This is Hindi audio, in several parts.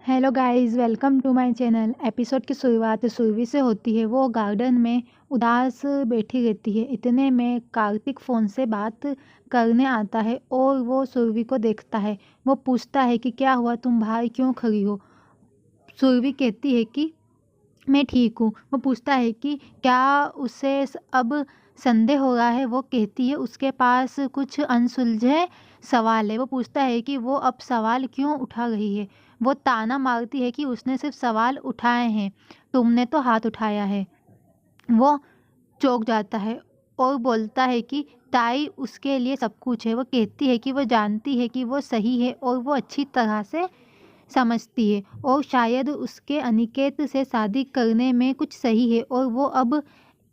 Hello guys, welcome to my channel. Episode की शुरुआत सुरभि से होती है। वो गार्डन में उदास बैठी रहती है। इतने में कार्तिक फ़ोन से बात करने आता है और वो सुरभि को देखता है। वो पूछता है कि क्या हुआ, तुम बाहर क्यों खड़ी हो। सुरभि कहती है कि मैं ठीक हूँ। वो पूछता है कि क्या उसे अब संदेह हो रहा है। वो कहती है उसके पास कुछ अनसुलझे सवाल है। वो पूछता है कि वो अब सवाल क्यों उठा रही है। वो ताना मारती है कि उसने सिर्फ सवाल उठाए हैं, तुमने तो हाथ उठाया है। वो चौंक जाता है और बोलता है कि ताई उसके लिए सब कुछ है। वो कहती है कि वो जानती है कि वो सही है और वो अच्छी तरह से समझती है और शायद उसके अनिकेत से शादी करने में कुछ सही है और वो अब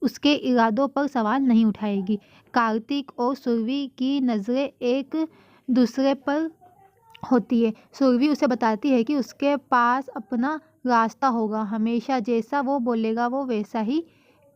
उसके इरादों पर सवाल नहीं उठाएगी। कार्तिक और सुरभि की नज़रें एक दूसरे पर होती है। सुरभि उसे बताती है कि उसके पास अपना रास्ता होगा, हमेशा जैसा वो बोलेगा वो वैसा ही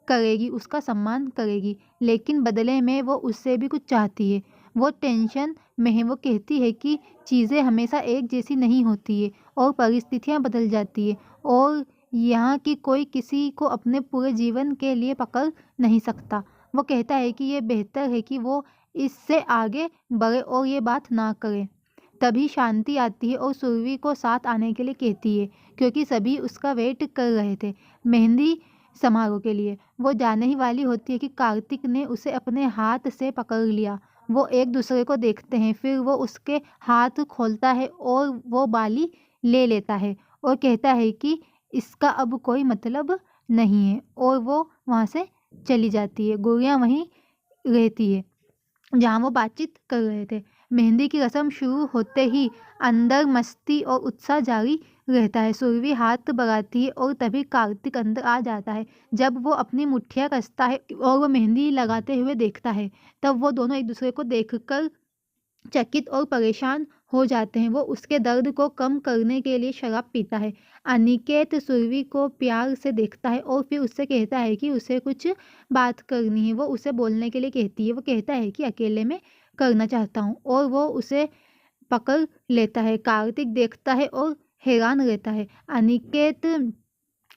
करेगी, उसका सम्मान करेगी, लेकिन बदले में वो उससे भी कुछ चाहती है। वो टेंशन में है। वो कहती है कि चीज़ें हमेशा एक जैसी नहीं होती है और परिस्थितियाँ बदल जाती है और यहाँ की कोई किसी को अपने पूरे जीवन के लिए पकड़ नहीं सकता। वो कहता है कि ये बेहतर है कि वो इससे आगे बढ़े और ये बात ना करे। तभी शांति आती है और सुरभि को साथ आने के लिए कहती है, क्योंकि सभी उसका वेट कर रहे थे मेहंदी समारोह के लिए। वो जाने ही वाली होती है कि कार्तिक ने उसे अपने हाथ से पकड़ लिया। वो एक दूसरे को देखते हैं, फिर वो उसके हाथ खोलता है और वो बाली ले लेता है और कहता है कि इसका अब कोई मतलब नहीं है, और वो वहाँ से चली जाती है। गुड़िया वहीं रहती है जहाँ वो बातचीत कर रहे थे। मेहंदी की रस्म शुरू होते ही अंदर मस्ती और उत्साह जारी रहता है। सुरभि हाथ बढ़ाती है और तभी कार्तिक अंदर आ जाता है। जब वो अपनी मुट्ठियाँ कसता है और वो मेहंदी लगाते हुए देखता है, तब वो दोनों एक दूसरे को देखकर चकित और परेशान हो जाते हैं। वो उसके दर्द को कम करने के लिए शराब पीता है। अनिकेत सुरभि को प्यार से देखता है और फिर उससे कहता है कि उसे कुछ बात करनी है। वो उसे बोलने के लिए कहती है। वो कहता है कि अकेले में करना चाहता हूँ और वो उसे पकड़ लेता है। कार्तिक देखता है और हैरान रहता है। अनिकेत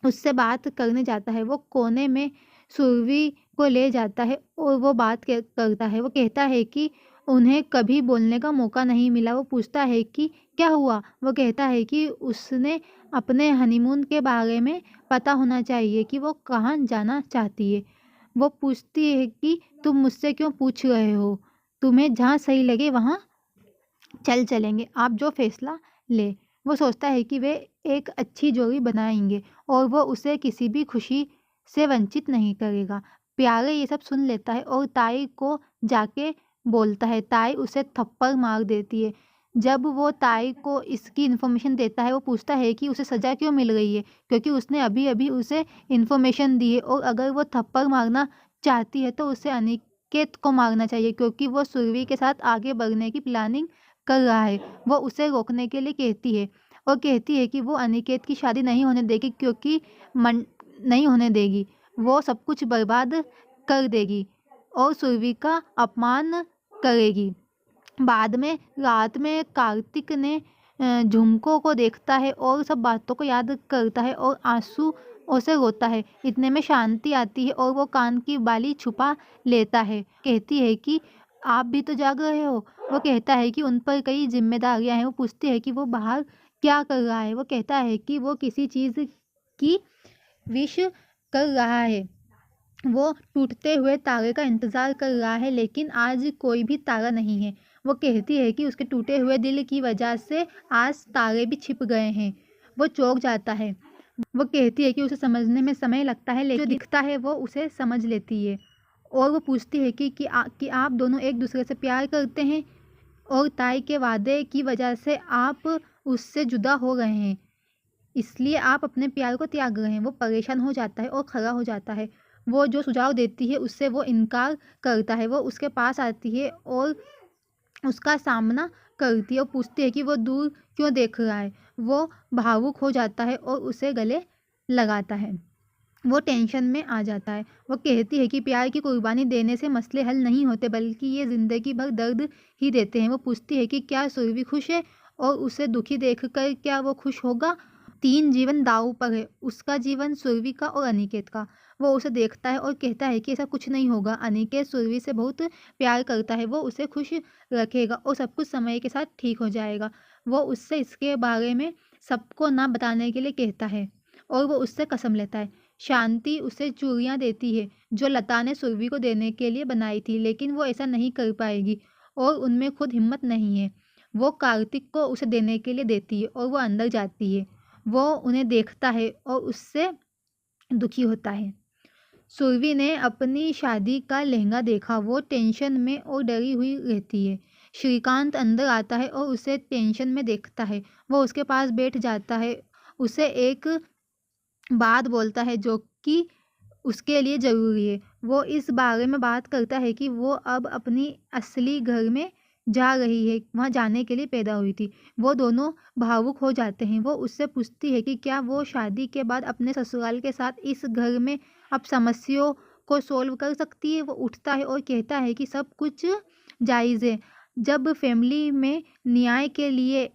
उससे बात करने जाता है। वो कोने में सुरभि को ले जाता है और वो बात करता है। वो कहता है कि उन्हें कभी बोलने का मौका नहीं मिला। वो पूछता है कि क्या हुआ। वो कहता है कि उसने अपने हनीमून के बारे में पता होना चाहिए कि वो कहाँ जाना चाहती है। वो पूछती है कि तुम मुझसे क्यों पूछ रहे हो, तुम्हें जहाँ सही लगे वहाँ चलेंगे, आप जो फैसला ले। वो सोचता है कि वे एक अच्छी जोड़ी बनाएंगे और वो उसे किसी भी खुशी से वंचित नहीं करेगा। प्यारे ये सब सुन लेता है और ताई को जाके बोलता है। ताई उसे थप्पड़ मार देती है। जब वो ताई को इसकी इन्फॉर्मेशन देता है, वो पूछता है कि उसे सज़ा क्यों मिल रही है, क्योंकि उसने अभी अभी उसे इन्फॉर्मेशन दी है और अगर वो थप्पड़ मारना चाहती है तो उसे अनिकेत को मारना चाहिए, क्योंकि वो सुरभि के साथ आगे बढ़ने की प्लानिंग कर रहा है। वो उसे रोकने के लिए कहती है और कहती है कि वो अनिकेत की शादी नहीं होने देगी, क्योंकि मन नहीं होने देगी, वो सब कुछ बर्बाद कर देगी और सुरभि का अपमान करेगी। बाद में रात में कार्तिक ने झुमको को देखता है और सब बातों को याद करता है और आंसू से रोता है। इतने में शांति आती है और वो कान की बाली छुपा लेता है। कहती है कि आप भी तो जाग रहे हो। वो कहता है कि उन पर कई जिम्मेदारियां हैं। वो पूछती है कि वो बाहर क्या कर रहा है। वो कहता है कि वो किसी चीज़ की विश कर रहा है। वो टूटते हुए तारे का इंतज़ार कर रहा है, लेकिन आज कोई भी तारा नहीं है। वो कहती है कि उसके टूटे हुए दिल की वजह से आज तारे भी छिप गए हैं। वो चौंक जाता है। वो कहती है कि उसे समझने में समय लगता है, लेकिन जो दिखता है वो उसे समझ लेती है। और वो पूछती है कि आप दोनों एक दूसरे से प्यार करते हैं और ताई के वादे की वजह से आप उससे जुदा हो गए हैं, इसलिए आप अपने प्यार को त्याग रहे हैं। वो परेशान हो जाता है और खड़ा हो जाता है। वो जो सुझाव देती है उससे वो इनकार करता है। वो उसके पास आती है और उसका सामना करती है और पूछती है कि वो दूर क्यों देख रहा है। वो भावुक हो जाता है और उसे गले लगाता है। वो टेंशन में आ जाता है। वो कहती है कि प्यार की कुर्बानी देने से मसले हल नहीं होते, बल्कि ये ज़िंदगी भर दर्द ही देते हैं। वो पूछती है कि क्या सुरभि खुश है और उसे दुखी देखकर क्या वो खुश होगा। तीन जीवन दांव पर है, उसका जीवन, सुरभि का और अनिकेत का। वो उसे देखता है और कहता है कि ऐसा कुछ नहीं होगा। अनिकेत सुरभि से बहुत प्यार करता है, वो उसे खुश रखेगा और सब कुछ समय के साथ ठीक हो जाएगा। वो उससे इसके बारे में सबको ना बताने के लिए कहता है और वो उससे कसम लेता है। शांति उसे चूड़ियाँ देती है जो लता ने सुरभि को देने के लिए बनाई थी, लेकिन वो ऐसा नहीं कर पाएगी और उनमें खुद हिम्मत नहीं है। वो कार्तिक को उसे देने के लिए देती है और वो अंदर जाती है। वो उन्हें देखता है और उससे दुखी होता है। सुरभि ने अपनी शादी का लहंगा देखा, वो टेंशन में और डरी हुई रहती है। श्रीकांत अंदर आता है और उसे टेंशन में देखता है। वो उसके पास बैठ जाता है, उसे एक बात बोलता है जो कि उसके लिए ज़रूरी है। वो इस बारे में बात करता है कि वो अब अपनी असली घर में जा रही है, वहाँ जाने के लिए पैदा हुई थी। वो दोनों भावुक हो जाते हैं। वो उससे पूछती है कि क्या वो शादी के बाद अपने ससुराल के साथ इस घर में अब समस्याओं को सॉल्व कर सकती है। वो उठता है और कहता है कि सब कुछ जायज़ है। जब फैमिली में न्याय के लिए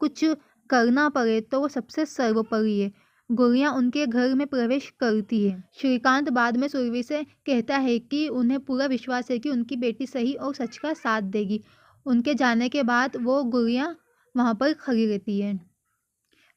कुछ करना पड़े तो वो सबसे सर्वोपरि है। गोरियाँ उनके घर में प्रवेश करती है। श्रीकांत बाद में सुरभि से कहता है कि उन्हें पूरा विश्वास है कि उनकी बेटी सही और सच का साथ देगी। उनके जाने के बाद वो गोरियाँ वहाँ पर खड़ी रहती है।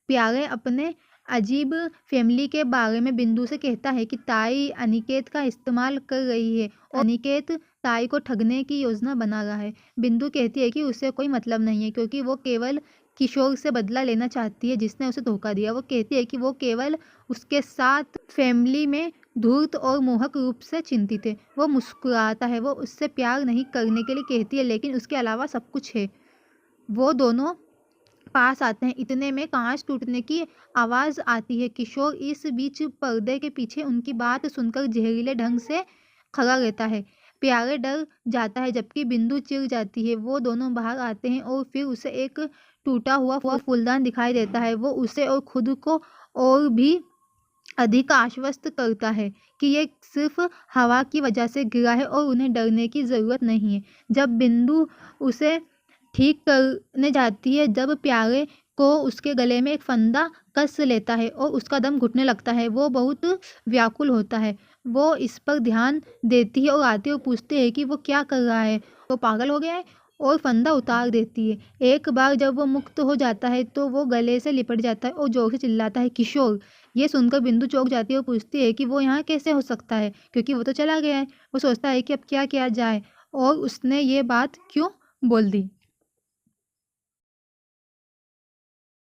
प्यारे अपने अजीब फैमिली के बारे में बिंदु से कहता है कि ताई अनिकेत का इस्तेमाल कर रही है और अनिकेत ताई को ठगने की योजना बना रहा है। बिंदु कहती है कि उसे कोई मतलब नहीं है क्योंकि वो केवल किशोर से बदला लेना चाहती है जिसने उसे धोखा दिया। वो कहती है कि वो केवल उसके साथ फैमिली में धूर्त और मोहक रूप से चिंतित है। वो मुस्कुराता है, वो उससे प्यार नहीं करने के लिए कहती है लेकिन उसके अलावा सब कुछ है। वो दोनों पास आते हैं, इतने में कांच टूटने की आवाज़ आती है। किशोर इस बीच पर्दे के पीछे उनकी बात सुनकर जहरीले ढंग से खड़ा रहता है। प्यारे डर जाता है जबकि बिंदु चिढ़ जाती है। वो दोनों बाहर आते हैं और फिर उसे एक टूटा हुआ फूलदान दिखाई देता है। वो उसे और खुद को और भी अधिक आश्वस्त करता है कि ये सिर्फ हवा की वजह से गिरा है और उन्हें डरने की ज़रूरत नहीं है। जब बिंदु उसे ठीक करने जाती है, जब प्यारे को उसके गले में एक फंदा कस लेता है और उसका दम घुटने लगता है। वो बहुत व्याकुल होता है। वो इस पर ध्यान देती है और आती है और पूछती है कि वो क्या कर रहा है, वो पागल हो गया है, और फंदा उतार देती है। एक बार जब वो मुक्त हो जाता है तो वो गले से लिपट जाता है और जोर से चिल्लाता है, किशोर। ये सुनकर बिंदु चौंक जाती है और पूछती है कि वो यहाँ कैसे हो सकता है क्योंकि वो तो चला गया है। वो सोचता है कि अब क्या किया जाए और उसने ये बात क्यों बोल दी।